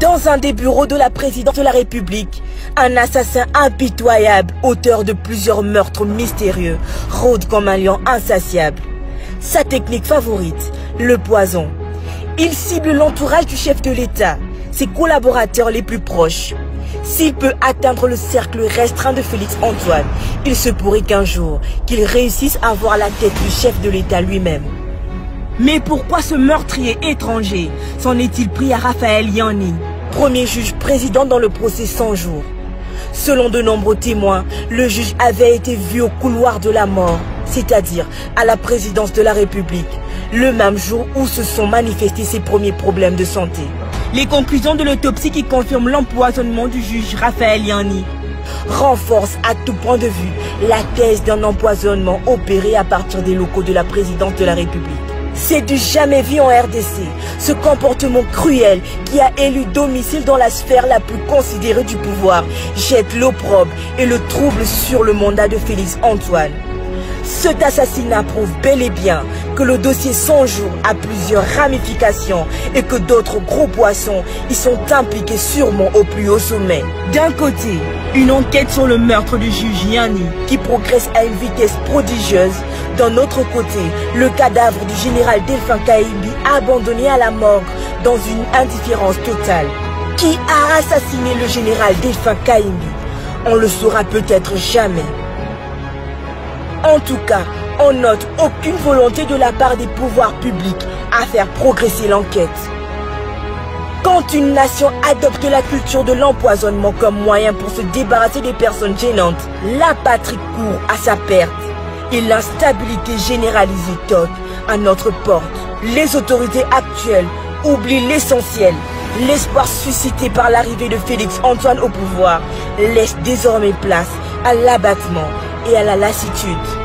Dans un des bureaux de la présidence de la République, un assassin impitoyable, auteur de plusieurs meurtres mystérieux, rôde comme un lion insatiable. Sa technique favorite, le poison. Il cible l'entourage du chef de l'État, ses collaborateurs les plus proches. S'il peut atteindre le cercle restreint de Félix Antoine, il se pourrait qu'un jour, qu'il réussisse à voir la tête du chef de l'État lui-même. Mais pourquoi ce meurtrier étranger s'en est-il pris à Raphaël Yanni, premier juge président dans le procès 100 jours? Selon de nombreux témoins, le juge avait été vu au couloir de la mort, c'est-à-dire à la présidence de la République, le même jour où se sont manifestés ses premiers problèmes de santé. Les conclusions de l'autopsie qui confirment l'empoisonnement du juge Raphaël Yanni renforcent à tout point de vue la thèse d'un empoisonnement opéré à partir des locaux de la présidence de la République. C'est du jamais vu en RDC, ce comportement cruel qui a élu domicile dans la sphère la plus considérée du pouvoir jette l'opprobre et le trouble sur le mandat de Félix Antoine. Cet assassinat prouve bel et bien que le dossier 100 jours a plusieurs ramifications et que d'autres gros poissons y sont impliqués sûrement au plus haut sommet. D'un côté, une enquête sur le meurtre du juge Yanni qui progresse à une vitesse prodigieuse. D'un autre côté, le cadavre du général Delphin Kaimbi abandonné à la morgue dans une indifférence totale. Qui a assassiné le général Delphin Kaimbi? On le saura peut-être jamais. En tout cas, on note aucune volonté de la part des pouvoirs publics à faire progresser l'enquête. Quand une nation adopte la culture de l'empoisonnement comme moyen pour se débarrasser des personnes gênantes, la patrie court à sa perte et l'instabilité généralisée toque à notre porte. Les autorités actuelles oublient l'essentiel. L'espoir suscité par l'arrivée de Félix Antoine au pouvoir laisse désormais place à l'abattement et à la lassitude.